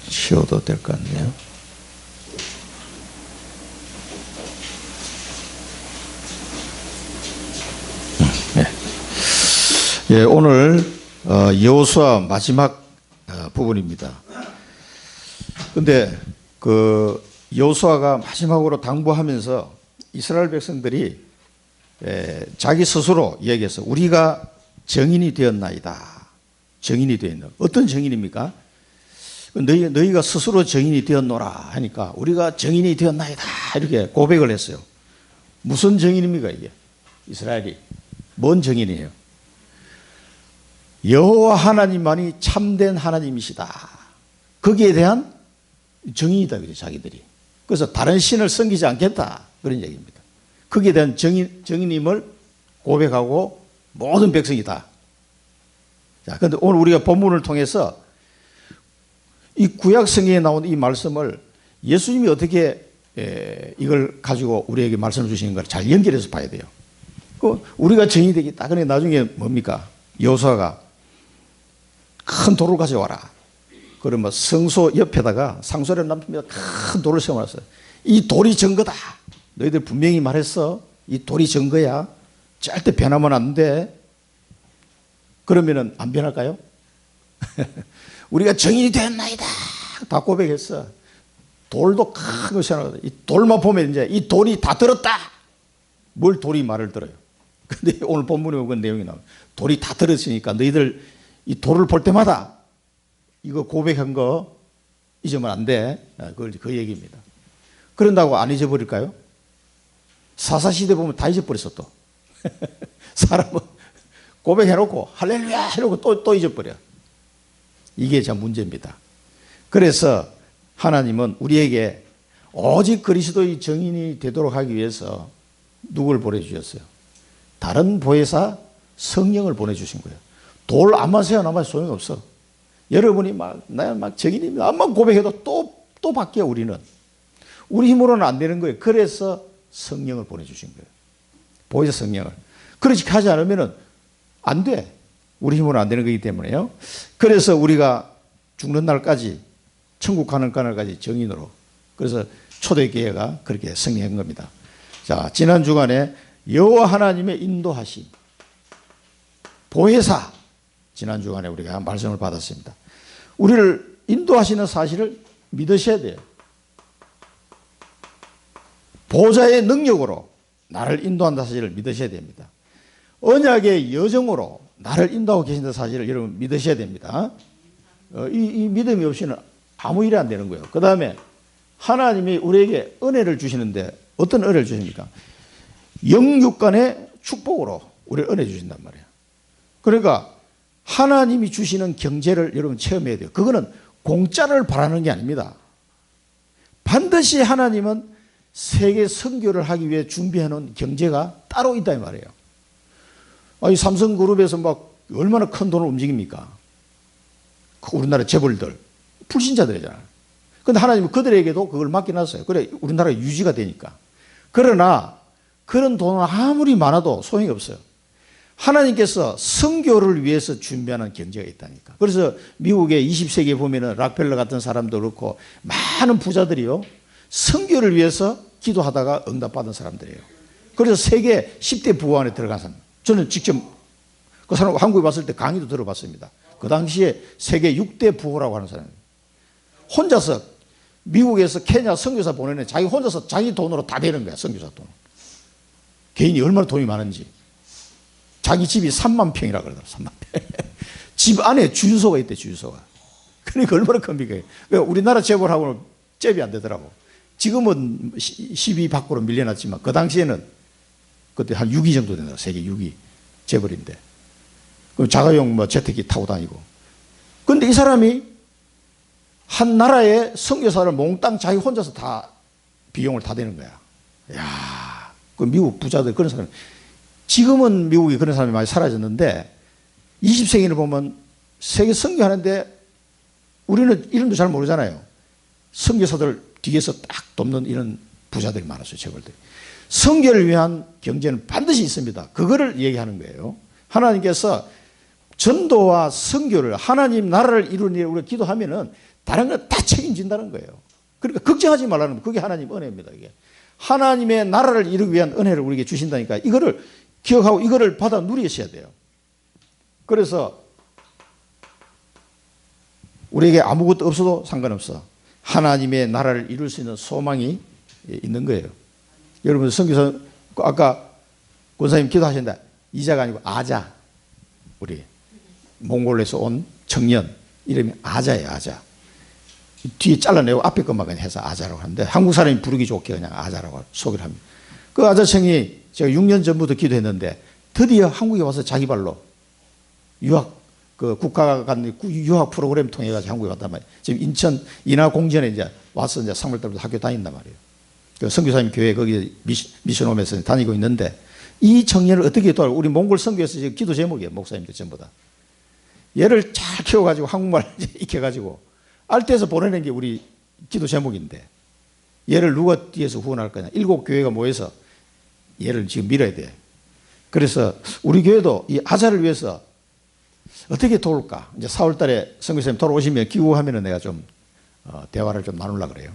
쉬어도 될 것 같네요. 네. 예, 오늘 여호수아 마지막 부분입니다. 근데 그 여호수아가 마지막으로 당부하면서 이스라엘 백성들이 자기 스스로 얘기해서 우리가 정인이 되었나이다. 정인이 되었나. 어떤 정인입니까? 너희가 스스로 정인이 되었노라 하니까 우리가 정인이 되었나이다. 이렇게 고백을 했어요. 무슨 정인입니까, 이게? 이스라엘이. 뭔 정인이에요? 여호와 하나님만이 참된 하나님이시다. 거기에 대한 정인이다, 그래, 자기들이. 그래서 다른 신을 섬기지 않겠다. 그런 얘기입니다. 거기에 대한 정인임을 고백하고 모든 백성이 다. 자, 그런데 오늘 우리가 본문을 통해서 이 구약 성경에 나온 이 말씀을 예수님이 어떻게 이걸 가지고 우리에게 말씀을 주시는 걸 잘 연결해서 봐야 돼요. 우리가 정인이 되겠다. 그러니 나중에 뭡니까? 여호수아가 큰 돌을 가져와라. 그러면 성소 옆에다가 상소리 남깁니다. 큰 돌을 세워놨어요. 이 돌이 증거다. 너희들 분명히 말했어. 이 돌이 증거야. 절대 변하면 안 돼. 그러면은 안 변할까요? 우리가 정인이 되었나이다. 다 고백했어. 돌도 큰 거 세워놨어요. 이 돌만 보면 이제 이 돌이 다 들었다. 뭘 돌이 말을 들어요? 근데 오늘 본문에 보면 내용이 나와요. 돌이 다 들었으니까 너희들 이 돌을 볼 때마다 이거 고백한 거 잊으면 안 돼. 그 얘기입니다. 그런다고 안 잊어버릴까요? 사사시대 보면 다 잊어버렸어 또. 사람은 고백해놓고 할렐루야 해놓고 또 잊어버려. 이게 참 문제입니다. 그래서 하나님은 우리에게 오직 그리스도의 정인이 되도록 하기 위해서 누굴 보내주셨어요? 다른 보혜사 성령을 보내주신 거예요. 돌 암만 세워놔도 소용없어. 여러분이 나야 정인입니다. 암만 고백해도 또 바뀌어, 우리는. 우리 힘으로는 안 되는 거예요. 그래서 성령을 보내주신 거예요. 보혜사 성령을. 그렇게 하지 않으면 안 돼. 우리 힘으로는 안 되는 거기 때문에요. 그래서 우리가 죽는 날까지, 천국 가는 날까지 정인으로. 그래서 초대교회가 그렇게 승리한 겁니다. 자, 지난 주간에 여호와 하나님의 인도하심, 보혜사, 지난 주간에 우리가 말씀을 받았습니다. 우리를 인도하시는 사실을 믿으셔야 돼요. 보좌의 능력으로 나를 인도한다는 사실을 믿으셔야 됩니다. 언약의 여정으로 나를 인도하고 계신다는 사실을 여러분 믿으셔야 됩니다. 이 믿음이 없이는 아무 일이 안 되는 거예요. 그 다음에 하나님이 우리에게 은혜를 주시는데 어떤 은혜를 주십니까? 영육간의 축복으로 우리를 은혜 주신단 말이에요. 그러니까 하나님이 주시는 경제를 여러분 체험해야 돼요. 그거는 공짜를 바라는 게 아닙니다. 반드시 하나님은 세계 선교를 하기 위해 준비해 놓은 경제가 따로 있다 이 말이에요. 이 삼성그룹에서 막 얼마나 큰 돈을 움직입니까? 우리나라 재벌들, 불신자들이잖아요. 그런데 하나님은 그들에게도 그걸 맡겨놨어요. 그래, 우리나라가 유지가 되니까. 그러나 그런 돈은 아무리 많아도 소용이 없어요. 하나님께서 선교를 위해서 준비하는 경제가 있다니까. 그래서 미국의 20세기에 보면은 락펠러 같은 사람도 그렇고 많은 부자들이요, 선교를 위해서 기도하다가 응답받은 사람들이에요. 그래서 세계 10대 부호 안에 들어간 사람. 저는 직접 그 사람 한국에 왔을 때 강의도 들어봤습니다. 그 당시에 세계 6대 부호라고 하는 사람이에요. 혼자서 미국에서 케냐 선교사 보내는 자기 혼자서 자기 돈으로 다 되는 거야, 선교사 돈. 개인이 얼마나 돈이 많은지. 자기 집이 3만 평이라고 그러더라고요. 3만 평. 집 안에 주유소가 있대, 주유소가. 그러니까 얼마나 큽니까? 그러니까 우리나라 재벌하고는 잽이 안 되더라고. 지금은 12 밖으로 밀려났지만 그 당시에는 그때 한 6위 정도 된다. 세계 6위 재벌인데. 그럼 자가용 제트기 타고 다니고. 그런데 이 사람이 한 나라의 선교사를 몽땅 자기 혼자서 다 비용을 다 대는 거야. 야, 그 미국 부자들 그런 사람. 지금은 미국이 그런 사람이 많이 사라졌는데 20세기를 보면 세계 선교하는데 우리는 이름도 잘 모르잖아요. 선교사들 뒤에서 딱 돕는 이런 부자들이 많았어요, 재벌들. 선교를 위한 경제는 반드시 있습니다. 그거를 얘기하는 거예요. 하나님께서 전도와 선교를, 하나님 나라를 이루는 일을 우리가 기도하면은 다른 건 다 책임진다는 거예요. 그러니까 걱정하지 말라는 거. 그게 하나님 은혜입니다. 이게 하나님의 나라를 이루기 위한 은혜를 우리에게 주신다니까 이거를 기억하고 이거를 받아 누리셔야 돼요. 그래서 우리에게 아무것도 없어도 상관없어. 하나님의 나라를 이룰 수 있는 소망이 있는 거예요. 여러분 선교사 아까 권사님 기도하신다. 이자가 아니고 아자. 우리 몽골에서 온 청년 이름이 아자예요. 아자. 뒤에 잘라내고 앞에 것만 그냥 해서 아자라고 하는데 한국 사람이 부르기 좋게 그냥 아자라고 소개를 합니다. 그 아자청이 제가 6년 전부터 기도했는데 드디어 한국에 와서 자기 발로 유학 그 국가가 간 유학 프로그램 통해 가지고 한국에 왔단 말이에요. 지금 인천 인하공전에 이제 와서 이제 3월 달부터 학교 다닌단 말이에요. 그 선교사님 교회 거기 미션홈에서 다니고 있는데 이 청년을 어떻게 도와 우리 몽골 선교에서 지금 기도 제목이에요. 목사님들 전부 다. 얘를 잘 키워가지고 한국말 익혀가지고 알대에서 보내는 게 우리 기도 제목인데 얘를 누가 뒤에서 후원할 거냐. 7교회가 모여서 얘를 지금 밀어야 돼. 그래서 우리 교회도 이 아자를 위해서 어떻게 도울까? 이제 4월 달에 선교사님 돌아오시면 기후하면은 내가 좀 대화를 좀 나누려고 그래요.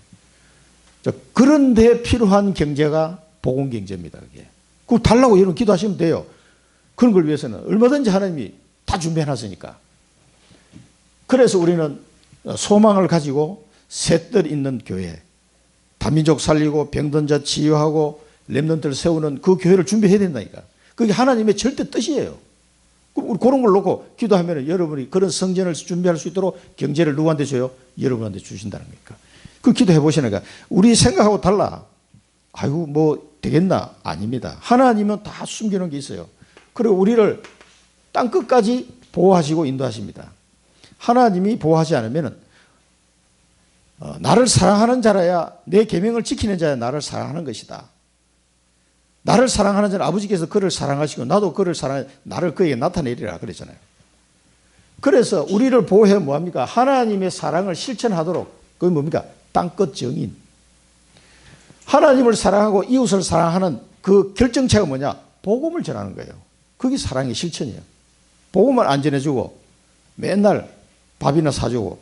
그런데 필요한 경제가 복음 경제입니다. 그게. 그거 달라고 여러분 기도하시면 돼요. 그런 걸 위해서는 얼마든지 하나님이 다 준비해놨으니까. 그래서 우리는 소망을 가지고 셋들 있는 교회, 다민족 살리고 병든 자 치유하고 렘넌트를 세우는 그 교회를 준비해야 된다니까. 그게 하나님의 절대 뜻이에요. 우리 그런 걸 놓고 기도하면 여러분이 그런 성전을 준비할 수 있도록 경제를 누구한테 줘요? 여러분한테 주신다는 거니까. 그 기도해 보시니까 우리 생각하고 달라. 아이고 뭐 되겠나? 아닙니다. 하나님은 다 숨기는 게 있어요. 그리고 우리를 땅끝까지 보호하시고 인도하십니다. 하나님이 보호하지 않으면 나를 사랑하는 자라야 내 계명을 지키는 자야 나를 사랑하는 것이다. 나를 사랑하는 자는 아버지께서 그를 사랑하시고 나도 그를 사랑해 나를 그에게 나타내리라 그랬잖아요. 그래서 우리를 보호해 뭐합니까? 하나님의 사랑을 실천하도록 그게 뭡니까? 땅끝 정인. 하나님을 사랑하고 이웃을 사랑하는 그 결정체가 뭐냐? 복음을 전하는 거예요. 그게 사랑의 실천이에요. 복음을 안 전해주고 맨날 밥이나 사주고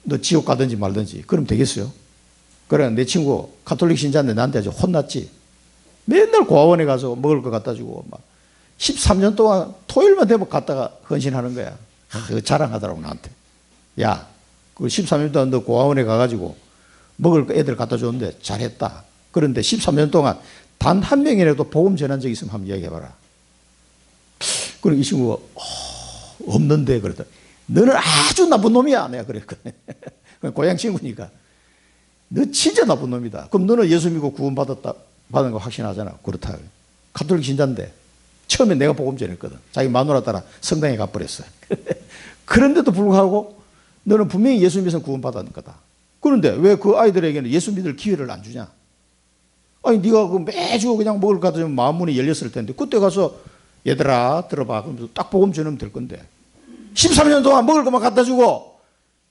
너 지옥 가든지 말든지 그럼 되겠어요? 그래 내 친구 가톨릭 신자인데 나한테 아주 혼났지. 맨날 고아원에 가서 먹을 거 갖다 주고 막 13년 동안 토요일만 되면 갔다가 헌신하는 거야. 자랑하더라고 나한테. 야, 그 13년 동안 너 고아원에 가가지고 먹을 거 애들 갖다 줬는데 잘했다. 그런데 13년 동안 단 한 명이라도 복음 전한 적 있으면 한번 이야기해봐라. 그리고 이 친구가 없는데 그랬다. 너는 아주 나쁜 놈이야. 내가 그랬거든. 고향 친구니까. 너 진짜 나쁜 놈이다. 그럼 너는 예수 믿고 구원받았다. 받은 거 확신하잖아. 그렇다. 가톨릭 신자인데 처음에 내가 복음 전했거든. 자기 마누라 따라 성당에 가버렸어. 그런데도 불구하고 너는 분명히 예수 믿어서 구원받은 거다. 그런데 왜 그 아이들에게는 예수 믿을 기회를 안 주냐? 아니 네가 그 매주 그냥 먹을 거 갖다 주면 마음문이 열렸을 텐데 그때 가서 얘들아 들어봐. 그러면서 딱 복음 전하면 될 건데 13년 동안 먹을 것만 갖다 주고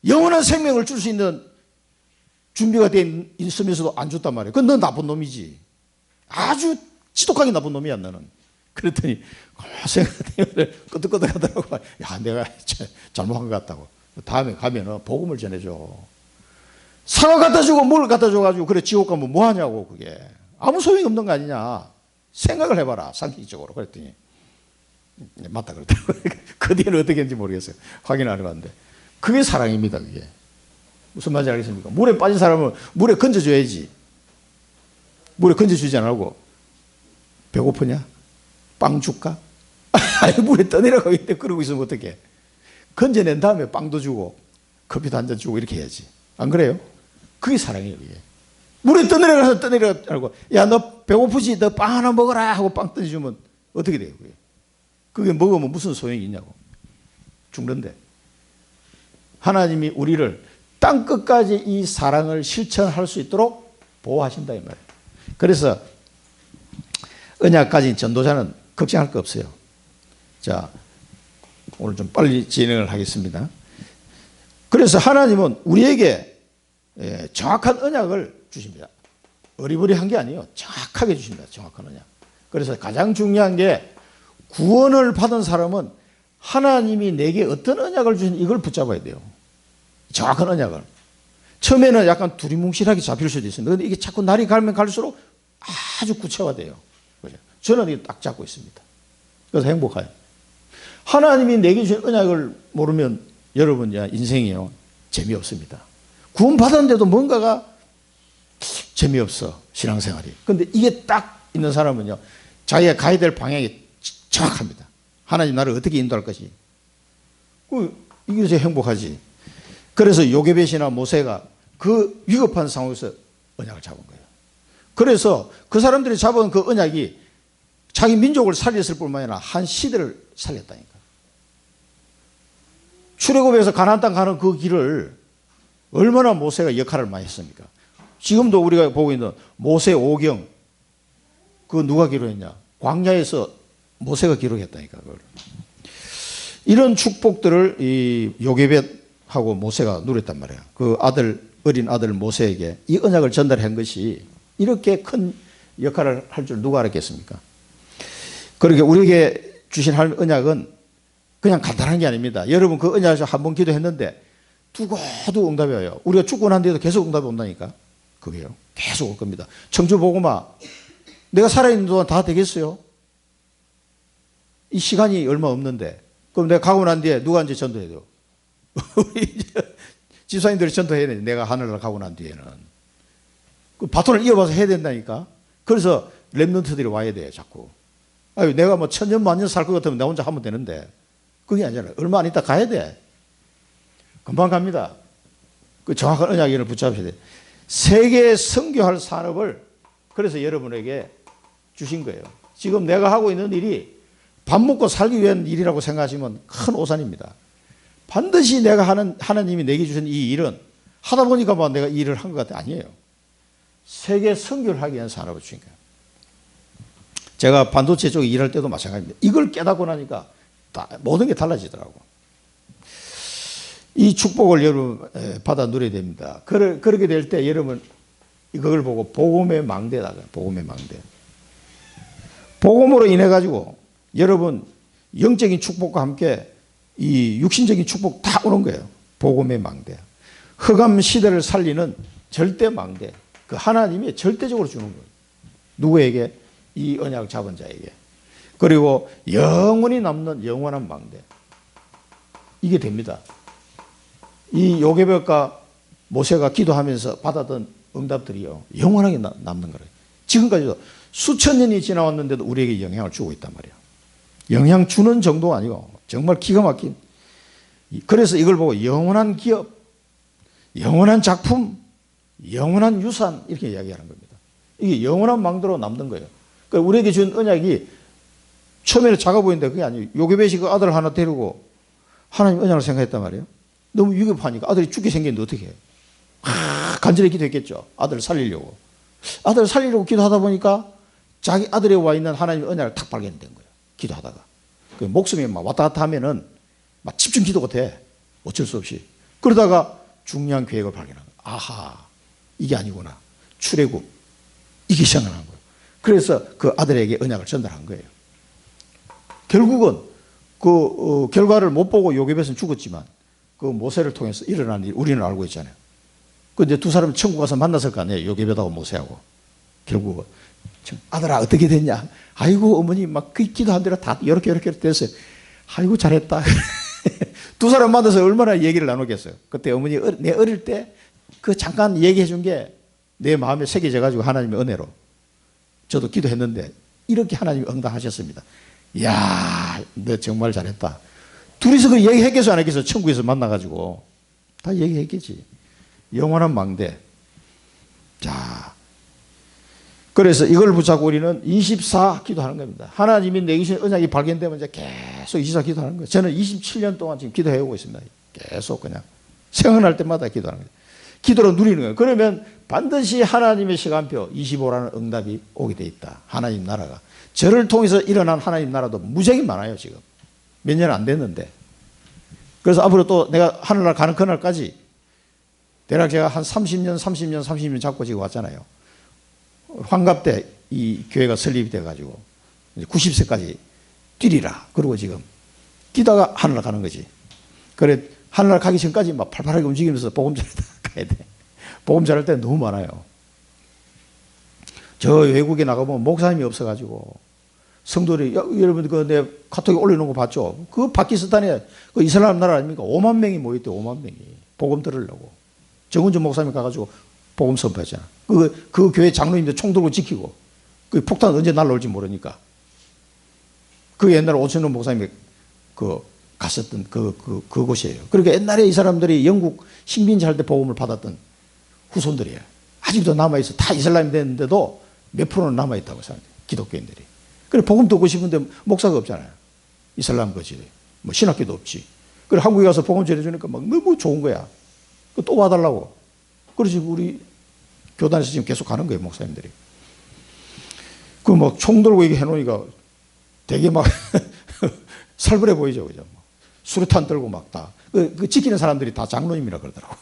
영원한 생명을 줄 수 있는 준비가 돼 있으면서도 안 줬단 말이야. 그건 넌 나쁜 놈이지. 아주 지독하게 나쁜 놈이야 너는. 그랬더니 생각하면 끄덕끄덕 하더라고. 야 내가 잘못한 것 같다고. 다음에 가면은 복음을 전해줘. 사과 갖다 주고 뭘 갖다 줘가지고 그래 지옥 가면 뭐 하냐고. 그게 아무 소용이 없는 거 아니냐. 생각을 해봐라 상식적으로. 그랬더니 맞다 그랬더라고. 그 뒤에는 어떻게 했는지 모르겠어요. 확인 안 해봤는데 그게 사랑입니다. 그게 무슨 말인지 알겠습니까? 물에 빠진 사람은 물에 건져줘야지. 물에 건져주지 않고 배고프냐? 빵 줄까? 아니 물에 떠내려가고 있는데 그러고 있으면 어떡해. 건져낸 다음에 빵도 주고 커피도 한 잔 주고 이렇게 해야지. 안 그래요? 그게 사랑이에요. 그게. 물에 떠내려가서 떠내려가고 야 너 배고프지? 너 빵 하나 먹어라 하고 빵 던져주면 어떻게 돼요? 그게 먹으면 무슨 소용이 있냐고. 죽는데. 하나님이 우리를 땅끝까지 이 사랑을 실천할 수 있도록 보호하신다 이 말이에요. 그래서 언약 가진 전도자는 걱정할 거 없어요. 자, 오늘 좀 빨리 진행을 하겠습니다. 그래서 하나님은 우리에게 정확한 언약을 주십니다. 어리버리한 게 아니에요. 정확하게 주십니다. 정확한 언약. 그래서 가장 중요한 게 구원을 받은 사람은 하나님이 내게 어떤 언약을 주신 이걸 붙잡아야 돼요. 정확한 언약을. 처음에는 약간 두리뭉실하게 잡힐 수도 있습니다. 그런데 이게 자꾸 날이 가면 갈수록 아주 구체화돼요. 그죠? 저는 이게 딱 잡고 있습니다. 그래서 행복해요. 하나님이 내게 주신 언약을 모르면 여러분 인생이요 재미없습니다. 구원받았는데도 뭔가가 재미없어 신앙생활이. 근데 이게 딱 있는 사람은요 자기가 가야 될 방향이 정확합니다. 하나님 나를 어떻게 인도할 것이. 이게 제일 행복하지. 그래서 요게벳이나 모세가 그 위급한 상황에서 언약을 잡은 거예요. 그래서 그 사람들이 잡은 그 언약이 자기 민족을 살렸을 뿐만 아니라 한 시대를 살렸다니까. 출애굽에서 가나안 땅 가는 그 길을 얼마나 모세가 역할을 많이 했습니까? 지금도 우리가 보고 있는 모세 오경 그 누가 기록했냐? 광야에서 모세가 기록했다니까. 그걸. 이런 축복들을 이 요게벳하고 모세가 누렸단 말이에요. 그 어린 아들 모세에게 이 언약을 전달한 것이 이렇게 큰 역할을 할 줄 누가 알았겠습니까? 그렇게 우리에게 주신 하나님의 언약은 그냥 간단한 게 아닙니다. 여러분 그 언약에서 한 번 기도했는데 두고도 응답이 와요. 우리가 죽고 난 뒤에도 계속 응답이 온다니까. 그게요. 계속 올 겁니다. 청주복음아 내가 살아있는 동안 다 되겠어요? 이 시간이 얼마 없는데 그럼 내가 가고 난 뒤에 누가 이제 전도해야 돼요? 우리 집사님들이 전도해야 돼. 내가 하늘나라 가고 난 뒤에는. 그 바톤을 이어봐서 해야 된다니까. 그래서 랩런트들이 와야 돼요. 자꾸. 아유, 내가 뭐 천년 만년 살 것 같으면 나 혼자 하면 되는데 그게 아니잖아요. 얼마 안 있다 가야 돼. 금방 갑니다. 그 정확한 언약을 붙잡으셔야 돼요. 세계 선교할 산업을 그래서 여러분에게 주신 거예요. 지금 내가 하고 있는 일이 밥 먹고 살기 위한 일이라고 생각하시면 큰 오산입니다. 반드시 내가 하나님이 내게 주신 이 일은 하다 보니까 뭐 내가 이 일을 한 것 같아. 아니에요. 세계 선교를 하기 위한 산업을 주신 거예요. 제가 반도체 쪽에 일할 때도 마찬가지입니다. 이걸 깨닫고 나니까 모든 게 달라지더라고. 이 축복을 여러분 받아 누려야 됩니다. 그렇게 될 때 여러분 이걸 보고 복음의 망대다. 복음의 망대. 복음으로 인해 가지고 여러분 영적인 축복과 함께 이 육신적인 축복 다 오는 거예요. 복음의 망대. 흑암 시대를 살리는 절대 망대. 그 하나님이 절대적으로 주는 거예요. 누구에게? 이 언약을 잡은 자에게. 그리고 영원히 남는 영원한 망대. 이게 됩니다. 이 요게벳과 모세가 기도하면서 받았던 응답들이요. 영원하게 남는 거예요. 지금까지도 수천 년이 지나왔는데도 우리에게 영향을 주고 있단 말이에요. 영향 주는 정도가 아니고 정말 기가 막힌. 그래서 이걸 보고 영원한 기업, 영원한 작품, 영원한 유산 이렇게 이야기하는 겁니다. 이게 영원한 망대로 남는 거예요. 그러니까 우리에게 준 언약이 처음에는 작아 보이는데 그게 아니에요. 요게벳이 그 아들 하나 데리고 하나님 언약을 생각했단 말이에요. 너무 위급하니까 아들이 죽게 생겼는데 어떻게 해요? 간절히 기도했겠죠. 아들을 살리려고. 아들을 살리려고 기도하다 보니까 자기 아들에 와 있는 하나님의 언약을 탁 발견된 거예요. 기도하다가. 그 목숨이 막 왔다 갔다 하면은 막 집중 기도가 돼. 어쩔 수 없이. 그러다가 중요한 계획을 발견한 거예요. 아하, 이게 아니구나. 출애굽. 이게 생각난 거예요. 그래서 그 아들에게 언약을 전달한 거예요. 결국은 그 결과를 못 보고 요게벳은 죽었지만 그 모세를 통해서 일어난 일 우리는 알고 있잖아요. 근데 두 사람이 천국 가서 만났을 거 아니에요. 요게벳하고 모세하고. 결국은 아들아 어떻게 됐냐? 아이고 어머니 막 그 기도한 대로 다 이렇게 됐어요. 아이고 잘했다. 두 사람 만나서 얼마나 얘기를 나누겠어요. 그때 어머니 내 어릴 때 그 잠깐 얘기해 준 게 내 마음에 새겨져 가지고 하나님의 은혜로 저도 기도했는데 이렇게 하나님이 응답하셨습니다. 이야 너 정말 잘했다. 둘이서 그 얘기했겠어 안 했겠어? 천국에서 만나가지고 다 얘기했겠지. 영원한 망대. 자, 그래서 이걸 붙잡고 우리는 24 기도하는 겁니다. 하나님이 내게 주신 언약이 발견되면 이제 계속 24 기도하는 거예요. 저는 27년 동안 지금 기도해 오고 있습니다. 계속 그냥 생각날 때마다 기도하는 거예요. 기도로 누리는 거예요. 그러면 반드시 하나님의 시간표 25라는 응답이 오게 돼 있다. 하나님 나라가. 저를 통해서 일어난 하나님 나라도 무지하게 많아요. 지금. 몇 년 안 됐는데. 그래서 앞으로 또 내가 하늘나라 가는 그날까지 대략 제가 한 30년 잡고 지금 왔잖아요. 환갑 때 이 교회가 설립이 돼가지고 90세까지 뛰리라. 그러고 지금 뛰다가 하늘나라 가는 거지. 그래 하늘나라 가기 전까지 막 팔팔하게 움직이면서 복음 전하다 가야 돼. 복음 전할 때 너무 많아요. 저 외국에 나가보면 목사님이 없어가지고 성도들이 여러분 그 내 카톡에 올려놓은 거 봤죠? 그 파키스탄에 그 이슬람 나라 아닙니까? 5만 명이 모였대. 5만 명이 복음 들으려고. 정은주 목사님 가가지고 복음 선포했잖아. 그 교회 장로님들 총 들고 지키고 그 폭탄 언제 날라올지 모르니까. 그 옛날에 오천원 목사님이 갔었던 그곳이에요. 그러니까 옛날에 이 사람들이 영국 식민지 할 때 복음을 받았던 후손들이에요. 아직도 남아있어. 다 이슬람이 됐는데도 몇 프로는 남아있다고 사람들이. 기독교인들이. 그래 복음 듣고 싶은데 목사가 없잖아요. 이슬람 거지. 뭐 신학교도 없지. 그래 한국에 가서 복음 전해주니까 막 너무 좋은 거야. 또 와달라고. 그래서 우리 교단에서 지금 계속 가는 거예요, 목사님들이. 그 막 총 들고 이게 해놓으니까 되게 막 살벌해 보이죠, 그죠? 수류탄 들고 막 다. 그 지키는 사람들이 다 장로님이라 그러더라고.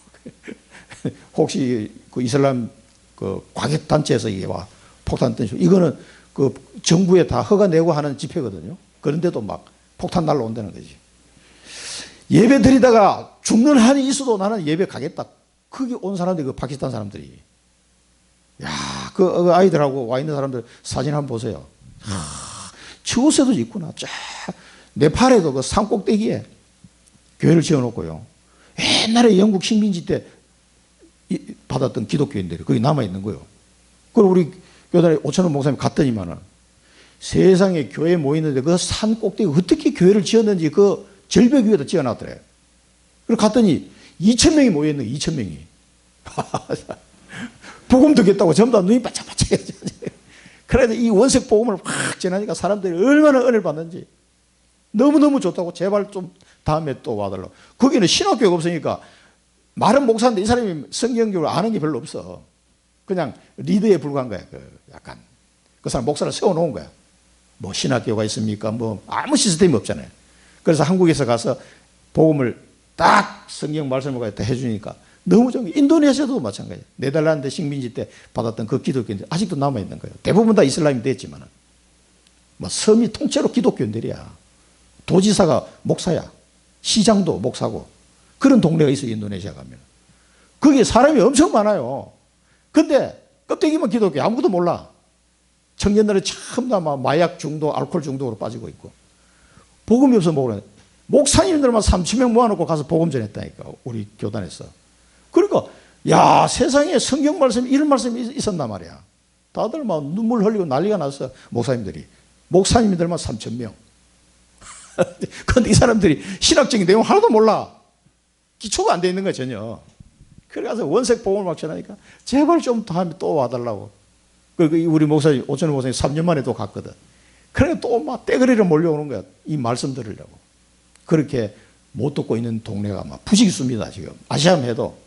혹시 그 이슬람 그 과객단체에서 이게 와 폭탄 던지고 이거는 그 정부에 다 허가 내고 하는 집회거든요. 그런데도 막 폭탄 날라온다는 거지. 예배 드리다가 죽는 한이 있어도 나는 예배 가겠다. 거기 온 사람들이 그 파키스탄 사람들이. 야, 그 아이들하고 와 있는 사람들 사진 한번 보세요. 저곳에도 있구나. 쫙. 네팔에도 그 산 꼭대기에 교회를 지어놓고요. 옛날에 영국 식민지 때 받았던 기독교인들이 거기 남아있는 거예요. 그리고 우리 교단에 오천원 목사님 갔더니만은 세상에 교회 모이는데 그 산 꼭대기 어떻게 교회를 지었는지 그 절벽 위에다 지어놨더래요. 그리고 갔더니 2,000명이 모여있는 거예요. 2,000명이. 복음 듣겠다고 전부 다 눈이 반짝반짝해져. 그래서 이 원색 복음을 확 전하니까 사람들이 얼마나 은혜를 받는지 너무너무 좋다고 제발 좀 다음에 또 와달라고. 거기는 신학교가 없으니까 말은 목사인데 이 사람이 성경적으로 아는 게 별로 없어. 그냥 리더에 불과한 거야. 약간 그 사람 목사를 세워놓은 거야. 뭐 신학교가 있습니까? 뭐 아무 시스템이 없잖아요. 그래서 한국에서 가서 복음을 딱 성경 말씀을 갖다 해주니까 너무 좋은 거예요. 인도네시아도 마찬가지예요. 네덜란드 식민지 때 받았던 그 기독교인들 아직도 남아있는 거예요. 대부분 다 이슬람이 됐지만 뭐 섬이 통째로 기독교인들이야. 도지사가 목사야. 시장도 목사고 그런 동네가 있어요. 인도네시아 가면. 거기에 사람이 엄청 많아요. 근데 껍데기만 기독교 아무것도 몰라. 청년들은 전부 다 마약 중독, 알코올 중독으로 빠지고 있고 복음이 없어 모르는 목사님들만 3,000명 모아놓고 가서 복음 전했다니까 우리 교단에서. 그러니까 야 세상에 성경 말씀 이런 말씀이 있었단 말이야. 다들 막 눈물 흘리고 난리가 났어. 목사님들만 3,000명. 그런데 이 사람들이 신학적인 내용 하나도 몰라. 기초가 안 돼 있는 거야 전혀. 그래서 원색 복음을 막 전하니까 제발 좀 다음에 또 와달라고. 우리 목사님 오천원 목사님 3년 만에 또 갔거든. 그러니까 또 막 떼거리로 몰려오는 거야. 이 말씀 들으려고. 그렇게 못 듣고 있는 동네가 막 부식있습니다 지금. 아시아만 해도.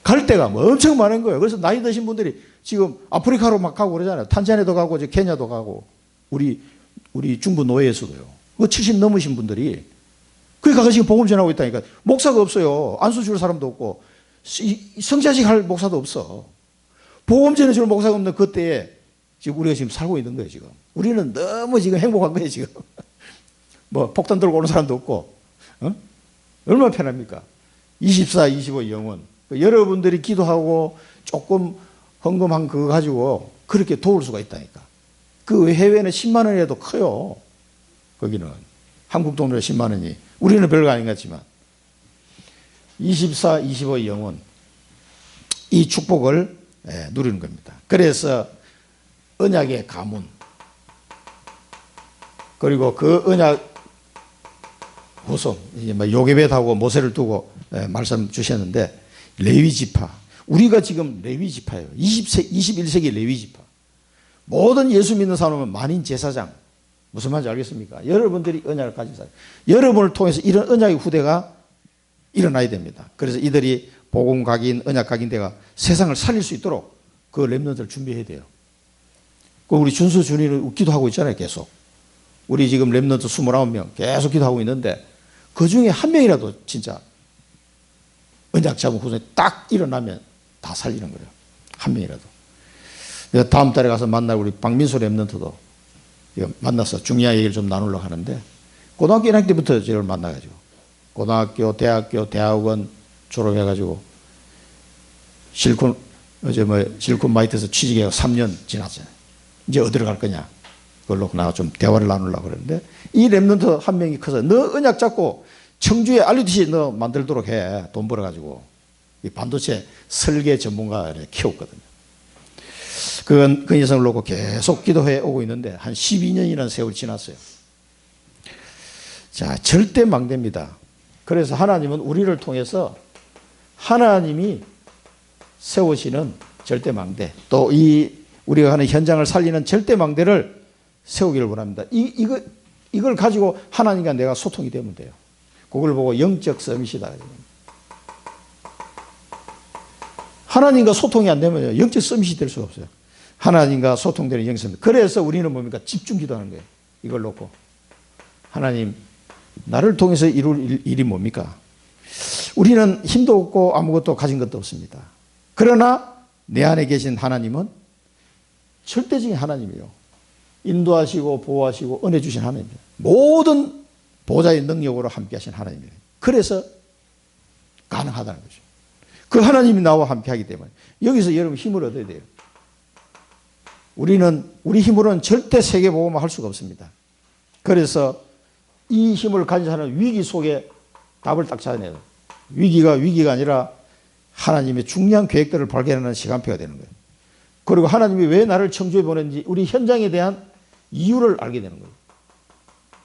갈 데가 뭐 엄청 많은 거예요. 그래서 나이 드신 분들이 지금 아프리카로 막 가고 그러잖아요. 탄자니아도 가고 이제 케냐도 가고 우리 중부 노예에서도요. 그 70 넘으신 분들이 거기 가서 지금 복음 전하고 있다니까. 목사가 없어요. 안수 줄 사람도 없고 성자식 할 목사도 없어. 복음 전해줄 목사가 없는 그때에 지금 우리가 지금 살고 있는 거예요. 지금 우리는 너무 지금 행복한 거예요. 지금 뭐 폭탄 들고 오는 사람도 없고 얼마나 편합니까? 24, 25 영혼. 여러분들이 기도하고 조금 헌금한 그거 가지고 그렇게 도울 수가 있다니까. 그 해외는 10만 원이라도 커요. 거기는 한국 돈으로 10만 원이. 우리는 별거 아닌 것 같지만 24, 25 영혼 이 축복을 누리는 겁니다. 그래서 언약의 가문 그리고 그 언약 후손 요게벳하고 모세를 두고 말씀 주셨는데 레위 지파 우리가 지금 레위 지파예요. 21세기 레위 지파. 모든 예수 믿는 사람은 만인 제사장. 무슨 말인지 알겠습니까? 여러분들이 언약을 가진 사람. 여러분을 통해서 이런 언약의 후대가 일어나야 됩니다. 그래서 이들이 복음 각인, 언약 각인대가 세상을 살릴 수 있도록 그 렘넌트를 준비해야 돼요. 우리 준수 준이는 기도하고 있잖아요. 계속. 우리 지금 렘넌트 29명 계속 기도하고 있는데 그 중에 한 명이라도 진짜 언약 잡은 후손이 딱 일어나면 다 살리는 거예요. 한 명이라도. 다음 달에 가서 만날 우리 박민수 렘넌트도 만나서 중요한 얘기를 좀 나누려고 하는데 고등학교 1학년 때부터 저를 만나가지고 고등학교, 대학교, 대학원 졸업해가지고 실리콘 마이트에서 취직해서 3년 지났잖아요. 이제 어디로 갈 거냐. 그걸로 나가 좀 대화를 나누려고 그러는데 이 랩런트 한 명이 커서 너 언약 잡고 청주에 알리듯이 너 만들도록 해. 돈 벌어가지고. 이 반도체 설계 전문가를 키웠거든요. 그 녀석을 놓고 계속 기도해 오고 있는데 한 12년이라는 세월이 지났어요. 자, 절대 망대입니다. 그래서 하나님은 우리를 통해서 하나님이 세우시는 절대 망대, 또 우리가 하는 현장을 살리는 절대 망대를 세우기를 원합니다. 이걸 가지고 하나님과 내가 소통이 되면 돼요. 그걸 보고 영적 서밋이다. 하나님과 소통이 안 되면 영적 서밋이 될 수가 없어요. 하나님과 소통되는 영적 서밋. 그래서 우리는 뭡니까? 집중 기도하는 거예요. 이걸 놓고. 하나님, 나를 통해서 이룰 일이 뭡니까? 우리는 힘도 없고 아무것도 가진 것도 없습니다. 그러나 내 안에 계신 하나님은 절대적인 하나님이에요. 인도하시고 보호하시고 은혜 주신 하나님이에요. 모든 보좌의 능력으로 함께 하신 하나님이에요. 그래서 가능하다는 거죠. 그 하나님이 나와 함께 하기 때문에 여기서 여러분 힘을 얻어야 돼요. 우리 힘으로는 절대 세계복음을 할 수가 없습니다. 그래서 이 힘을 가진 사람은 위기 속에 답을 딱 찾아내요. 위기가 아니라 하나님의 중요한 계획들을 발견하는 시간표가 되는 거예요. 그리고 하나님이 왜 나를 청주에 보냈는지 우리 현장에 대한 이유를 알게 되는 거예요.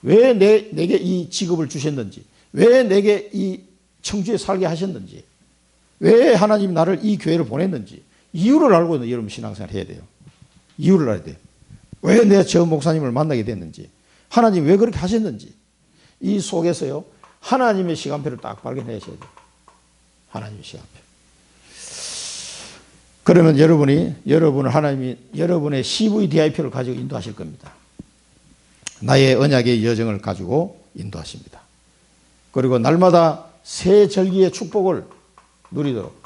왜 내게 이 직업을 주셨는지, 왜 내게 이 청주에 살게 하셨는지, 왜 하나님이 나를 이 교회를 보냈는지 이유를 알고 여러분 신앙생활을 해야 돼요. 이유를 알아야 돼요. 왜 내가 저 목사님을 만나게 됐는지, 하나님이 왜 그렇게 하셨는지 이 속에서요 하나님의 시간표를 딱 발견하셔야 돼요. 하나님의 시간표. 그러면 여러분을 하나님이 여러분의 CVDIP를 가지고 인도하실 겁니다. 나의 언약의 여정을 가지고 인도하십니다. 그리고 날마다 새 절기의 축복을 누리도록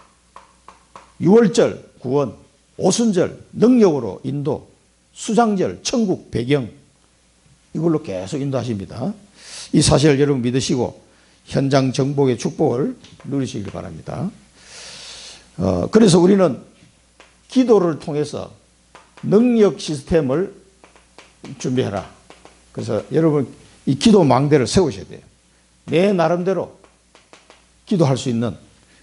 유월절, 구원, 오순절, 능력으로 인도, 수장절, 천국, 배경 이걸로 계속 인도하십니다. 이 사실을 여러분 믿으시고 현장 정복의 축복을 누리시길 바랍니다. 그래서 우리는 기도를 통해서 능력 시스템을 준비해라. 그래서 여러분 이 기도 망대를 세우셔야 돼요. 내 나름대로 기도할 수 있는,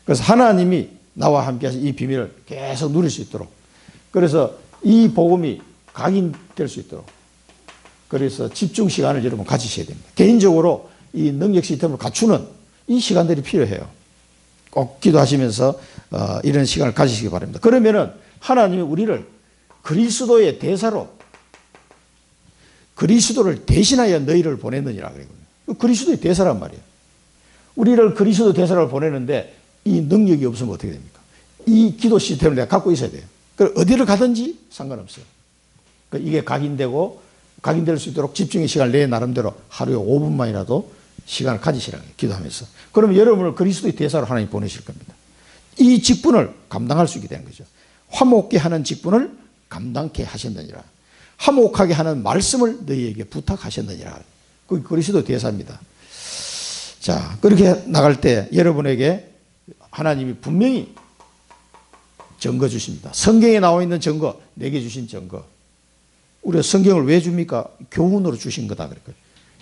그래서 하나님이 나와 함께 하신 이 비밀을 계속 누릴 수 있도록, 그래서 이 복음이 각인될 수 있도록, 그래서 집중 시간을 여러분 가지셔야 됩니다. 개인적으로 이 능력 시스템을 갖추는 이 시간들이 필요해요. 꼭 기도하시면서 이런 시간을 가지시기 바랍니다. 그러면은 하나님이 우리를 그리스도의 대사로, 그리스도를 대신하여 너희를 보냈느니라 그러거든요. 그리스도의 대사란 말이에요. 우리를 그리스도 대사로 보내는데 이 능력이 없으면 어떻게 됩니까? 이 기도 시스템을 내가 갖고 있어야 돼요. 어디를 가든지 상관없어요. 이게 각인될 수 있도록 집중의 시간을 내 나름대로 하루에 5분만이라도 시간을 가지시라고 해요. 기도하면서. 그러면 여러분을 그리스도의 대사로 하나님 보내실 겁니다. 이 직분을 감당할 수 있게 되는 거죠. 화목케 하는 직분을 감당케 하셨느니라. 화목하게 하는 말씀을 너희에게 부탁하셨느니라. 그게 그리스도 대사입니다. 자, 그렇게 나갈 때 여러분에게 하나님이 분명히 증거 주십니다. 성경에 나와 있는 증거, 내게 주신 증거. 우리가 성경을 왜 줍니까? 교훈으로 주신 거다. 그랬거든요.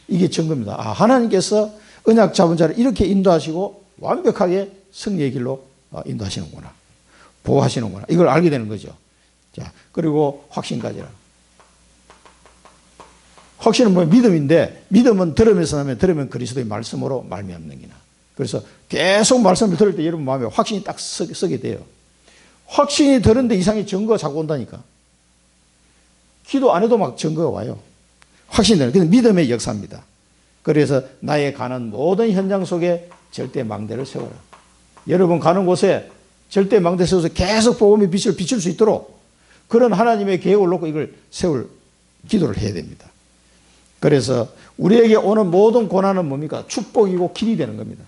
이게 증거입니다. 아, 하나님께서 언약 잡은 자를 이렇게 인도하시고 완벽하게 승리의 길로 인도하시는구나. 보호하시는구나. 이걸 알게 되는 거죠. 자, 그리고 확신까지라. 확신은 뭐 믿음인데, 믿음은 들으면서 나면 들으면 그리스도의 말씀으로 말미암는기나. 그래서 계속 말씀을 들을 때 여러분 마음에 확신이 딱 서게 돼요. 확신이 드는데 이상의 증거가 자꾸 온다니까. 기도 안 해도 막 증거가 와요. 확신이 되는. 그건 믿음의 역사입니다. 그래서 나의 가는 모든 현장 속에 절대 망대를 세워라. 여러분 가는 곳에 절대 망대 세워서 계속 복음의 빛을 비출 수 있도록 그런 하나님의 계획을 놓고 이걸 세울 기도를 해야 됩니다. 그래서 우리에게 오는 모든 고난은 뭡니까? 축복이고 길이 되는 겁니다.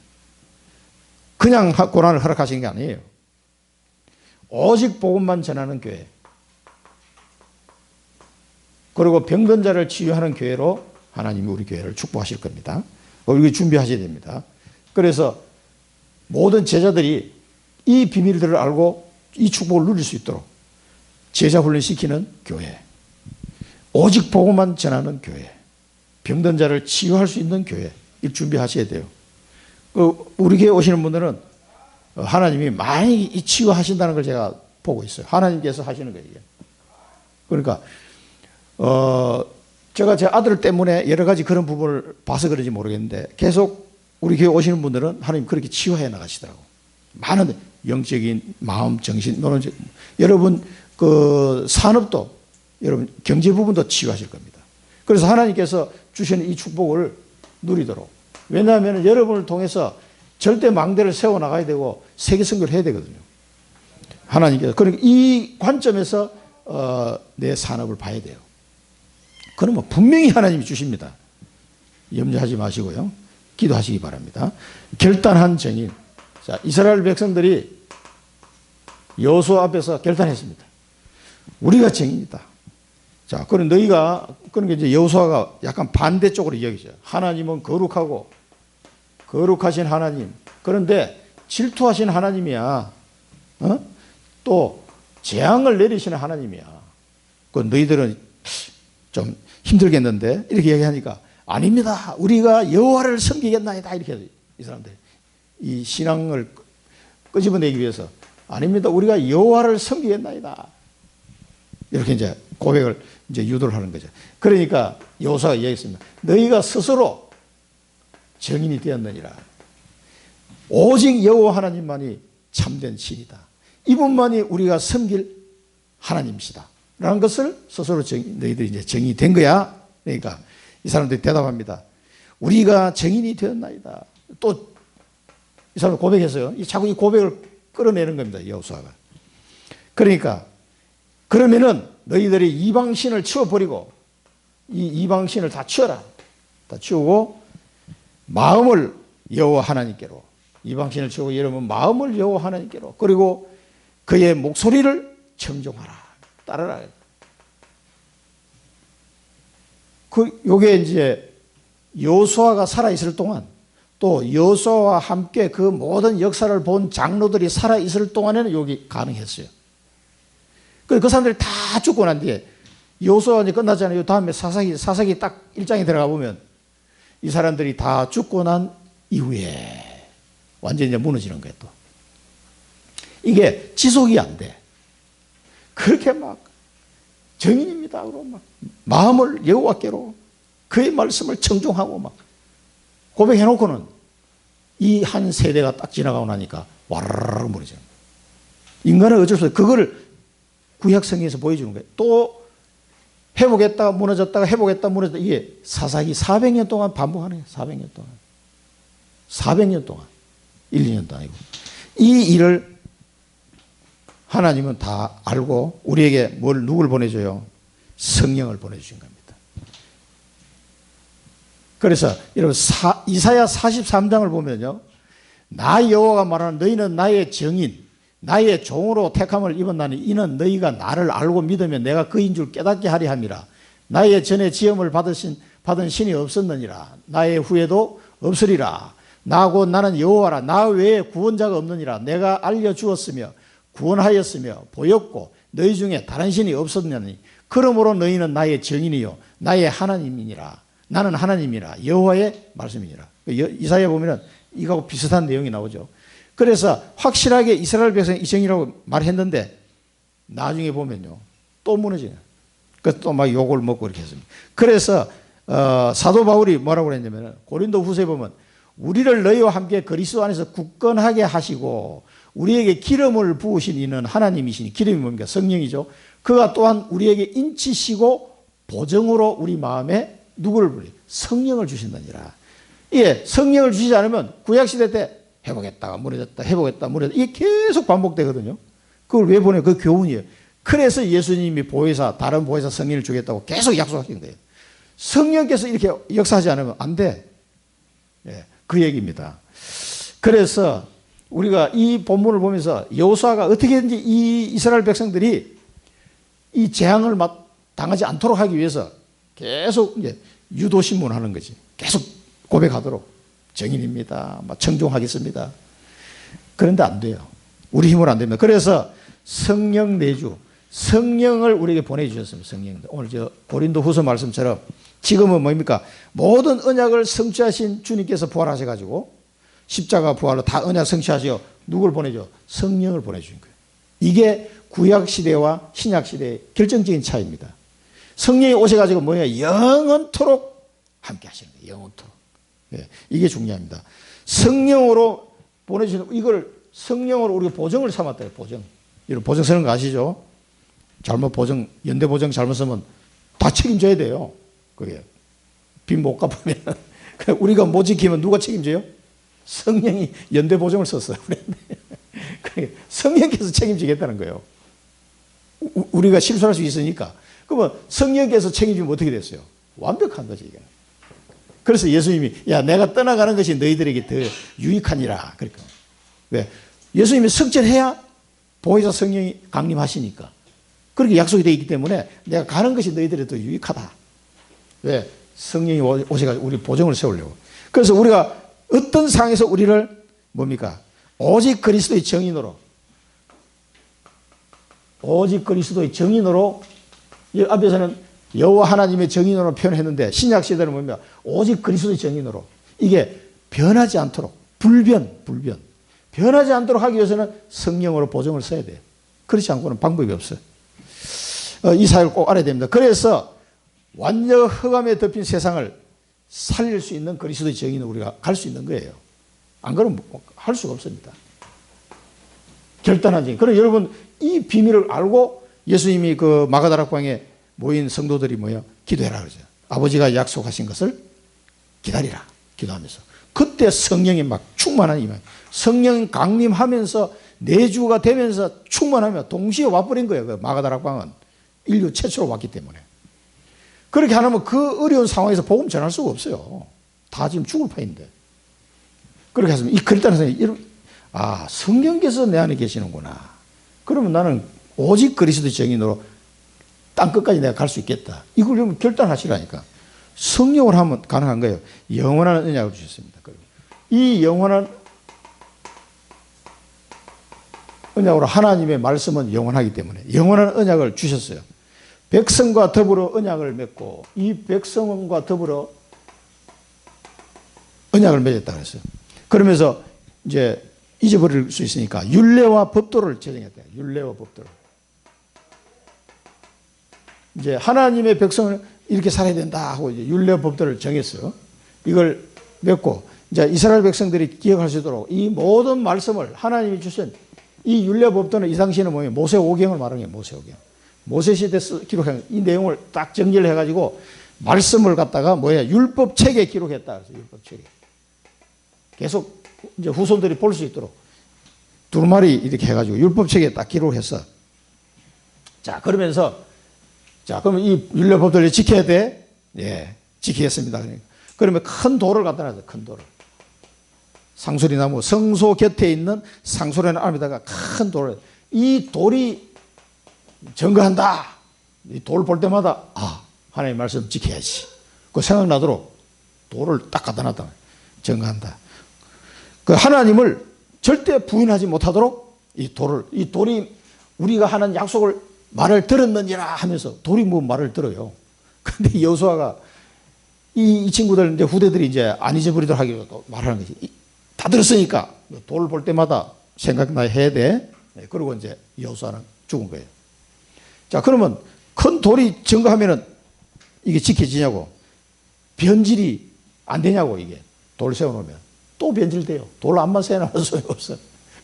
그냥 고난을 허락하시는 게 아니에요. 오직 복음만 전하는 교회, 그리고 병든 자를 치유하는 교회로 하나님이 우리 교회를 축복하실 겁니다. 우리 준비하셔야 됩니다. 그래서 모든 제자들이 이 비밀들을 알고 이 축복을 누릴 수 있도록 제자 훈련시키는 교회, 오직 복음만 전하는 교회, 병든 자를 치유할 수 있는 교회, 이 준비하셔야 돼요. 우리 교회 오시는 분들은 하나님이 많이 치유하신다는 걸 제가 보고 있어요. 하나님께서 하시는 거예요. 그러니까 제가 제 아들 때문에 여러 가지 그런 부분을 봐서 그런지 모르겠는데 계속 우리 교회 오시는 분들은 하나님 그렇게 치유해 나가시더라고. 많은 영적인 마음, 정신, 노론적, 여러분 그 산업도, 여러분 경제 부분도 치유하실 겁니다. 그래서 하나님께서 주시는 이 축복을 누리도록. 왜냐하면 여러분을 통해서 절대 망대를 세워 나가야 되고 세계 선교를 해야 되거든요. 하나님께서. 그러니까 이 관점에서 내 산업을 봐야 돼요. 그러면 분명히 하나님이 주십니다. 염려하지 마시고요. 기도하시기 바랍니다. 결단한 정인. 자, 이스라엘 백성들이 여호수아 앞에서 결단했습니다. 우리가 정인이다. 자, 그럼 너희가, 그러니까 이제 여호수아가 약간 반대쪽으로 이야기죠. 하나님은 거룩하고, 거룩하신 하나님. 그런데 질투하신 하나님이야. 또 재앙을 내리시는 하나님이야. 그 너희들은 좀 힘들겠는데 이렇게 얘기하니까 아닙니다. 우리가 여호와를 섬기겠나이다. 이렇게 이 사람들 이 신앙을 끄집어내기 위해서 아닙니다. 우리가 여호와를 섬기겠나이다. 이렇게 이제 고백을 이제 유도를 하는 거죠. 그러니까 여호수아가 얘기했습니다. 너희가 스스로 정인이 되었느니라. 오직 여호와 하나님만이 참된 신이다. 이분만이 우리가 섬길 하나님이시다. 라는 것을 스스로 너희들이 이제 정인이 된 거야. 그러니까 이 사람들이 대답합니다. 우리가 정인이 되었나이다. 또 이 사람 고백했어요. 자꾸 이 고백을 끌어내는 겁니다. 여호수아가. 그러니까 그러면은 너희들이 이방신을 치워버리고 이 이방신을 다 치워라. 다 치우고 마음을 여호와 하나님께로, 이방신을 치우고 여러분 마음을 여호와 하나님께로, 그리고 그의 목소리를 청종하라. 따르라. 요게 이제 여호수아가 살아있을 동안, 또 여호수아와 함께 그 모든 역사를 본 장로들이 살아있을 동안에는 여기 가능했어요. 그 사람들이 다 죽고 난 뒤에 여호수아가 이제 끝났잖아요. 다음에 사사기 딱 1장에 들어가 보면 이 사람들이 다 죽고 난 이후에 완전히 이제 무너지는 거예요. 또 이게 지속이 안 돼. 그렇게 막 정인입니다. 그러고 막 마음을 여호와께로, 그의 말씀을 청종하고 막 고백해놓고는 이 한 세대가 딱 지나가고 나니까 와르르 무너져요. 인간은 어쩔 수 없어요. 그거를 구약성경에서 보여주는 거예요. 또 회복했다가 무너졌다가 회복했다가 무너졌다. 이게 사사기 400년 동안 반복하는 거예요. 400년 동안. 400년 동안. 1, 2년도 아니고. 이 일을 하나님은 다 알고 우리에게 누굴 보내줘요? 성령을 보내주신 겁니다. 그래서 여러분 이사야 43장을 보면요. 나 여호와가 말하는 너희는 나의 정인, 나의 종으로 택함을 입었나니 이는 너희가 나를 알고 믿으면 내가 그인 줄 깨닫게 하리 함이라. 나의 전에 지음을 받은 신이 없었느니라. 나의 후에도 없으리라. 나고 나는 여호와라. 나 외에 구원자가 없느니라. 내가 알려주었으며 구원하였으며 보였고 너희 중에 다른 신이 없었느니 그러므로 너희는 나의 정인이요 나의 하나님이니라. 나는 하나님이라. 여호와의 말씀이니라. 이사야 보면 이거하고 비슷한 내용이 나오죠. 그래서 확실하게 이스라엘 백성이 이 정이라고 말했는데 나중에 보면요 또 무너지네. 그래서 또 막 욕을 먹고 이렇게 했습니다. 그래서 사도 바울이 뭐라고 그랬냐면 고린도 후서에 보면 우리를 너희와 함께 그리스도 안에서 굳건하게 하시고 우리에게 기름을 부으신 이는 하나님이시니, 기름이 뭡니까? 성령이죠. 그가 또한 우리에게 인치시고 보정으로 우리 마음에 누구를 부리? 성령을 주신다니라. 예, 성령을 주시지 않으면 구약시대 때 회복했다가 무너졌다, 회복했다, 무너졌다. 이게 계속 반복되거든요. 그걸 왜 보내요? 그 교훈이에요. 그래서 예수님이 보혜사, 다른 보혜사 성령을 주겠다고 계속 약속하신 거예요. 성령께서 이렇게 역사하지 않으면 안 돼. 예, 그 얘기입니다. 그래서 우리가 이 본문을 보면서 여호수아가 어떻게든지 이 이스라엘 백성들이 이 재앙을 당하지 않도록 하기 위해서 계속 이제 유도신문하는 거지. 계속 고백하도록 정인입니다. 청종하겠습니다. 그런데 안 돼요. 우리 힘으로 안 됩니다. 그래서 성령 내주, 성령을 우리에게 보내주셨습니다. 성령. 오늘 저 고린도 후서 말씀처럼 지금은 뭡니까? 모든 언약을 성취하신 주님께서 부활하셔가지고 십자가 부활로 다 언약 성취하시고 누굴 보내죠? 성령을 보내주신 거예요. 이게 구약 시대와 신약 시대의 결정적인 차이입니다. 성령이 오셔가지고 뭐냐? 영원토록 함께 하시는 거예요. 영원토록. 네, 이게 중요합니다. 성령으로 보내주시는, 이걸 성령으로 우리가 보증을 삼았다. 보증. 이런 보증 쓰는 거 아시죠? 잘못 보증, 연대 보증 잘못 쓰면 다 책임져야 돼요. 그게. 빚 못 갚으면. 우리가 못 지키면 누가 책임져요? 성령이 연대 보증을 썼어요. 성령께서 책임지겠다는 거예요. 우리가 실수할 수 있으니까. 그러면 성령께서 책임지면 어떻게 됐어요? 완벽한 거지, 이게. 그래서 예수님이, 야, 내가 떠나가는 것이 너희들에게 더 유익하니라. 그러니까. 왜? 예수님이 성전해야 보혜사 성령이 강림하시니까. 그렇게 약속이 되어 있기 때문에 내가 가는 것이 너희들에게 더 유익하다. 왜? 성령이 오셔가지고 우리 보증을 세우려고. 그래서 우리가 어떤 상황에서 우리를 뭡니까? 오직 그리스도의 정인으로, 오직 그리스도의 정인으로, 앞에서는 여호와 하나님의 정인으로 표현했는데 신약 시대는 뭡니까? 오직 그리스도의 정인으로. 이게 변하지 않도록, 불변. 변하지 않도록 하기 위해서는 성령으로 보증을 써야 돼요. 그렇지 않고는 방법이 없어요. 이 사실을 꼭 알아야 됩니다. 그래서 완전 흑암에 덮인 세상을 살릴 수 있는 그리스도의 정인으로 우리가 갈 수 있는 거예요. 안 그러면 할 수가 없습니다. 결단한 정인. 그럼 여러분 이 비밀을 알고 예수님이 그 마가다락방에 모인 성도들이 뭐예요? 기도해라 그러죠. 아버지가 약속하신 것을 기다리라. 기도하면서. 그때 성령이 막 충만한 임한. 성령 강림하면서 내주가 되면서 충만하며 동시에 와버린 거예요. 그 마가다락방은 인류 최초로 왔기 때문에. 그렇게 안 하면 그 어려운 상황에서 복음 전할 수가 없어요. 다 지금 죽을 판인데. 그렇게 하시면, 그랬다는 생각이, 아, 성령께서 내 안에 계시는구나. 그러면 나는 오직 그리스도의 정인으로 땅 끝까지 내가 갈 수 있겠다. 이걸 좀 결단하시라니까. 성령을 하면 가능한 거예요. 영원한 언약을 주셨습니다. 이 영원한 언약으로 하나님의 말씀은 영원하기 때문에 영원한 언약을 주셨어요. 백성과 더불어 언약을 맺고 이 백성과 더불어 언약을 맺었다 그랬어요. 그러면서 이제 잊어버릴 수 있으니까 율례와 법도를 제정했대요. 율례와 법도를. 이제 하나님의 백성을 이렇게 살아야 된다 하고 이제 율례와 법도를 정했어요. 이걸 맺고 이제 이스라엘 백성들이 기억할 수 있도록 이 모든 말씀을 하나님이 주신 이 율례와 법도는 이 당시에는 뭐예요? 모세오경을 말하는 거예요. 모세오경. 모세시대에 기록한 이 내용을 딱 정리를 해가지고 말씀을 갖다가 뭐야? 율법책에 기록했다. 그래서 율법책에. 계속 이제 후손들이 볼 수 있도록 두루마리 이렇게 해가지고 율법책에 딱 기록했어. 자, 그러면서 자, 그러면 이 율법들을 지켜야 돼? 예, 지키겠습니다. 그러면 큰 돌을 갖다 놨어요. 큰 돌을. 상수리나무, 성소 곁에 있는 상수리나무 앞에다가 큰 돌을. 이 돌이 증거한다. 이 돌 볼 때마다 아, 하나님의 말씀 지켜야지. 그 생각나도록 돌을 딱 갖다 놨다. 증거한다. 그 하나님을 절대 부인하지 못하도록 이 돌이 우리가 하는 약속을 말을 들었느니라 하면서 돌이 뭐 말을 들어요. 근데 여호수아가 이 친구들 이제 후대들이 이제 안 잊어버리도록 하기 위해서 또 말하는 거지. 다 들었으니까 돌 볼 때마다 생각나 해야 돼. 그리고 이제 여호수아는 죽은 거예요. 자, 그러면 큰 돌이 증거하면은 이게 지켜지냐고. 변질이 안 되냐고, 이게. 돌 세워놓으면. 또 변질돼요. 돌 안만 세워놔도 소용없어요.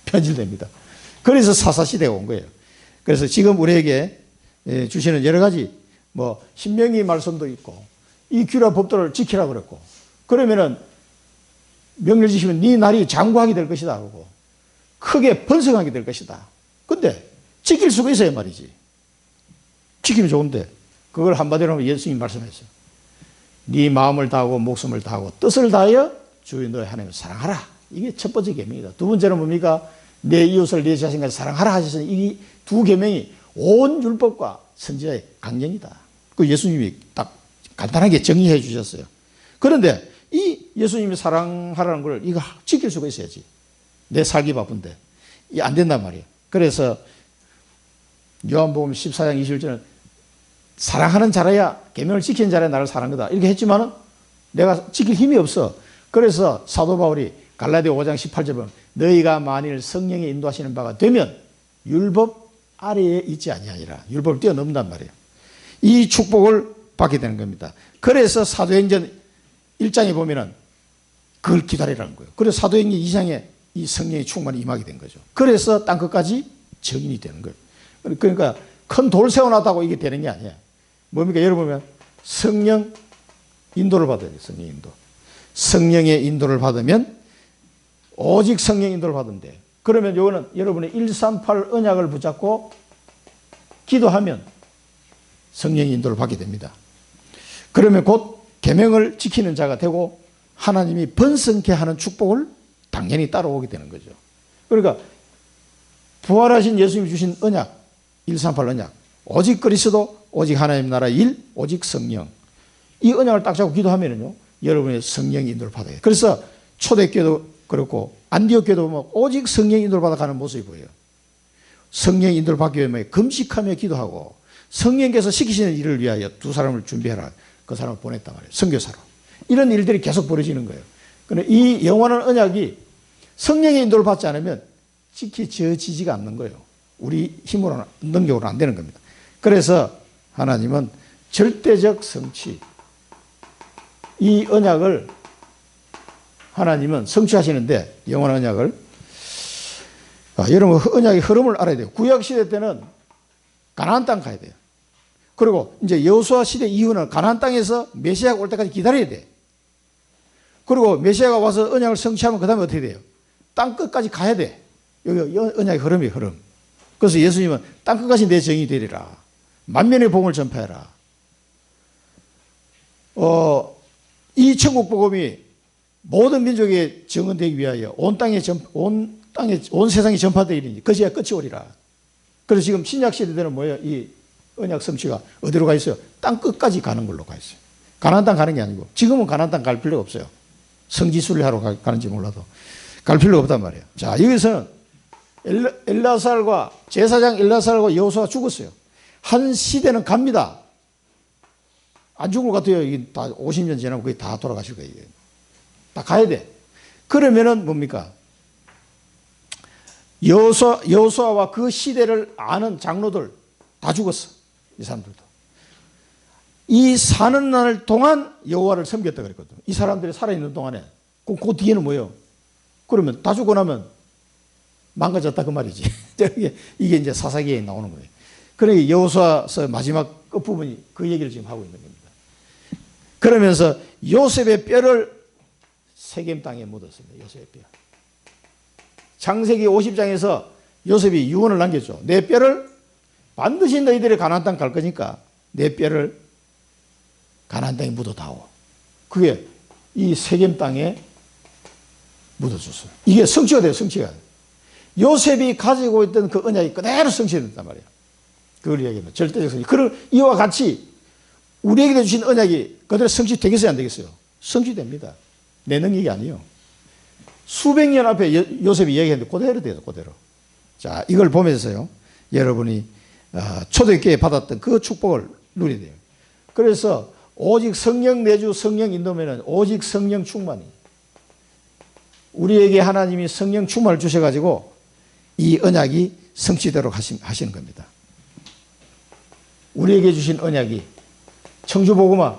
변질됩니다. 그래서 사사시대가 온 거예요. 그래서 지금 우리에게 주시는 여러 가지 뭐 신명기 말씀도 있고 이 규례 법도를 지키라고 그랬고 그러면은 명령 주시면 네 날이 장구하게 될 것이다 그러고 크게 번성하게 될 것이다. 근데 지킬 수가 있어야 말이지. 지키면 좋은데 그걸 한마디로 하면 예수님이 말씀했어요. 네 마음을 다하고 목숨을 다하고 뜻을 다하여 주의 너의 하나님을 사랑하라. 이게 첫 번째 계명이다. 두 번째는 뭡니까? 내 이웃을 내 자신과 사랑하라 하셨으니 이 두 계명이 온 율법과 선지자의 강령이다. 그 예수님이 딱 간단하게 정의해 주셨어요. 그런데 이 예수님이 사랑하라는 걸 이거 지킬 수가 있어야지. 내 살기 바쁜데 안 된단 말이에요. 그래서 요한복음 14장 21절은 사랑하는 자라야, 계명을 지키는 자라야 나를 사랑하는 거다 이렇게 했지만은 내가 지킬 힘이 없어. 그래서 사도 바울이 갈라디아 5장 18절 보면 너희가 만일 성령의 인도하시는 바가 되면 율법 아래에 있지 아니하니라. 율법을 뛰어넘는단 말이에요. 이 축복을 받게 되는 겁니다. 그래서 사도행전 1장에 보면은 그걸 기다리라는 거예요. 그래서 사도행전 2장에 이 성령의 충만이 임하게 된 거죠. 그래서 땅끝까지 증인이 되는 거예요. 그러니까 큰 돌 세워놨다고 이게 되는 게 아니에요. 뭡니까? 여러분, 성령 인도를 받아야 돼요. 성령 인도. 성령의 인도를 받으면, 오직 성령 인도를 받으면 돼요. 그러면 이거는 여러분의 138 언약을 붙잡고 기도하면 성령의 인도를 받게 됩니다. 그러면 곧 계명을 지키는 자가 되고 하나님이 번성케 하는 축복을 당연히 따라오게 되는 거죠. 그러니까 부활하신 예수님이 주신 언약, 138 언약, 오직 그리스도, 오직 하나님 나라 일, 오직 성령, 이 언약을 딱 잡고 기도하면요 여러분의 성령 인도를 받아야 돼요. 그래서 초대교도 그렇고 안디옥 교도 보면 오직 성령 인도를 받아가는 모습이 보여요. 성령 인도를 받기 위해 금식하며 기도하고 성령께서 시키시는 일을 위하여 두 사람을 준비해라. 그 사람을 보냈단 말이에요. 선교사로. 이런 일들이 계속 벌어지는 거예요. 그런데 이 영원한 언약이 성령의 인도를 받지 않으면 지켜지지가 않는 거예요. 우리 힘으로는, 능력으로는 안 되는 겁니다. 그래서 하나님은 절대적 성취, 이 언약을 하나님은 성취하시는데, 영원한 언약을, 여러분 언약의 흐름을 알아야 돼요. 구약시대 때는 가나안 땅 가야 돼요. 그리고 이제 여호수아 시대 이후는 가나안 땅에서 메시아가 올 때까지 기다려야 돼. 그리고 메시아가 와서 언약을 성취하면 그 다음에 어떻게 돼요? 땅 끝까지 가야 돼. 여기 언약의 흐름이 흐름. 그래서 예수님은 땅 끝까지 내 정이 되리라. 만민의 복음을 전파해라. 이 천국 복음이 모든 민족에 증언되기 위하여 온 세상에 전파되리니 그제야 끝이 오리라. 그래서 지금 신약 시대 때는 뭐예요? 이 언약 성취가 어디로 가 있어요? 땅 끝까지 가는 걸로 가 있어요. 가나안 땅 가는 게 아니고, 지금은 가나안 땅 갈 필요가 없어요. 성지순례 하러 가는지 몰라도 갈 필요가 없단 말이에요. 자, 여기서는 엘라살과 제사장 엘라살과 여호수아가 죽었어요. 한 시대는 갑니다. 안 죽을 것 같아요. 이게 다 50년 지나면 거의 다 돌아가실 거예요. 다 가야 돼. 그러면은 뭡니까? 여호수아와 그 시대를 아는 장로들 다 죽었어. 이 사람들도. 이 사는 날 동안 여호와를 섬겼다 그랬거든. 이 사람들이 살아있는 동안에. 그 뒤에는 뭐예요? 그러면 다 죽고 나면 망가졌다 그 말이지. 이게 이제 사사기에 나오는 거예요. 그러니까 여호수아서 마지막 끝부분이 그 얘기를 지금 하고 있는 겁니다. 그러면서 요셉의 뼈를 세겜 땅에 묻었습니다. 요셉의 뼈. 창세기 50장에서 요셉이 유언을 남겼죠. 내 뼈를 반드시 너희들이 가나안 땅 갈 거니까 내 뼈를 가나안 땅에 묻어다오. 그게 이 세겜 땅에 묻어줬어요. 이게 성취가 돼요. 성취가. 요셉이 가지고 있던 그 언약이 그대로 성취됐단 말이에요. 그걸 이야기합니다. 절대적 성취. 그걸 이와 같이 우리에게 주신 언약이 그대로 성취되겠어요? 안 되겠어요? 성취됩니다. 내 능력이 아니에요. 수백 년 앞에 요셉이 이야기했는데 그대로 돼요. 그대로. 자, 이걸 보면서요, 여러분이 초대교회에 받았던 그 축복을 누려야 돼요. 그래서 오직 성령 내주 성령 인도면은 오직 성령 충만이, 우리에게 하나님이 성령 충만을 주셔가지고 이 언약이 성취되도록 하시는 겁니다. 우리에게 주신 언약이 청주복음화,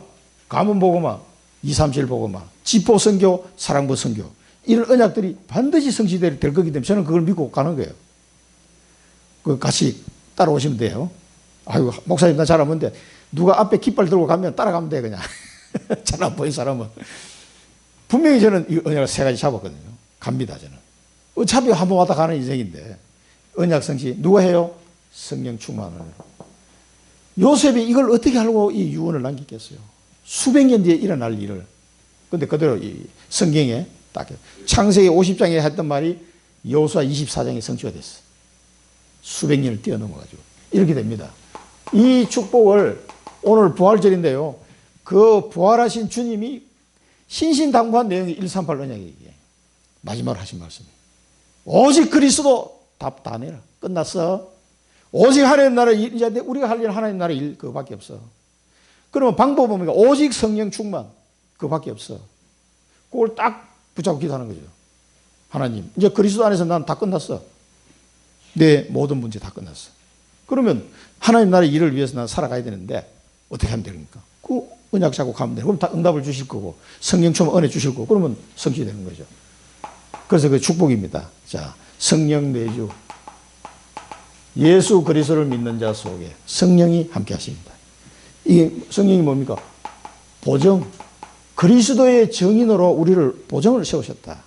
가문복음화, 237복음화, 지포선교, 사랑부 선교, 이런 언약들이 반드시 성취될 거기 때문에 저는 그걸 믿고 가는 거예요. 그 같이 따라오시면 돼요. 아이고, 목사님 나 잘 안 보는데 누가 앞에 깃발 들고 가면 따라가면 돼 그냥. 잘 안 보인 사람은. 분명히 저는 이 언약을 세 가지 잡았거든요. 갑니다 저는. 어차피 한 번 왔다 가는 인생인데 언약 성취 누가 해요? 성령 충만을. 요셉이 이걸 어떻게 하려고 이 유언을 남겼겠어요? 수백 년 뒤에 일어날 일을. 근데 그대로 이 성경에 딱 창세기 50장에 했던 말이 여호수아 24장에 성취가 됐어. 수백 년을 뛰어넘어가지고 이렇게 됩니다. 이 축복을 오늘 부활절인데요, 그 부활하신 주님이 신신당부한 내용이 138 언약이에요. 마지막으로 하신 말씀이에요. 오직 그리스도, 답 다 내라. 끝났어. 오직 하나님 나라 일, 이제 우리가 할 일 하나님 나라 일 그거밖에 없어. 그러면 방법은 뭡니까? 오직 성령 충만 그거밖에 없어. 그걸 딱 붙잡고 기도하는 거죠. 하나님, 이제 그리스도 안에서 난 다 끝났어. 내 모든 문제 다 끝났어. 그러면 하나님 나라의 일을 위해서 난 살아가야 되는데 어떻게 하면 됩니까? 그 언약 잡고 가면 돼. 그럼 다 응답을 주실 거고 성령 충만 은혜 주실 거고 그러면 성취되는 거죠. 그래서 그 축복입니다. 자, 성령 내주. 예수 그리스도를 믿는 자 속에 성령이 함께 하십니다. 이게 성령이 뭡니까? 보정. 그리스도의 정인으로 우리를 보정을 세우셨다.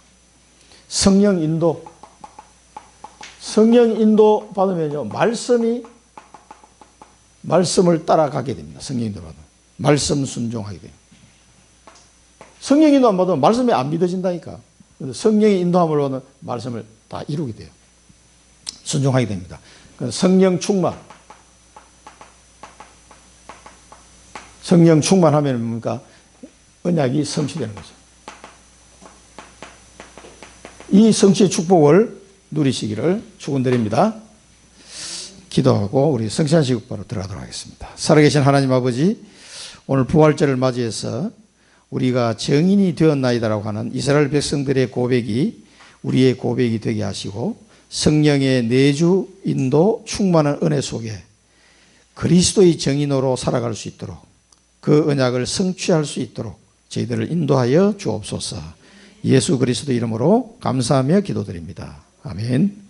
성령 인도. 성령 인도 받으면요. 말씀을 따라가게 됩니다. 성령 인도 받으면. 말씀 순종하게 돼요. 성령 인도 안 받으면 말씀이 안 믿어진다니까. 성령의 인도함을 받으면 말씀을 다 이루게 돼요. 순종하게 됩니다. 성령 충만. 성령 충만하면 뭡니까? 언약이 성취되는 거죠. 이 성취의 축복을 누리시기를 축원드립니다. 기도하고 우리 성찬 시국 바로 들어가도록 하겠습니다. 살아계신 하나님 아버지, 오늘 부활절을 맞이해서 우리가 정인이 되었나이다라고 하는 이스라엘 백성들의 고백이 우리의 고백이 되게 하시고 성령의 내주 인도 충만한 은혜 속에 그리스도의 정인으로 살아갈 수 있도록 그 언약을 성취할 수 있도록 저희들을 인도하여 주옵소서. 예수 그리스도 이름으로 감사하며 기도드립니다. 아멘.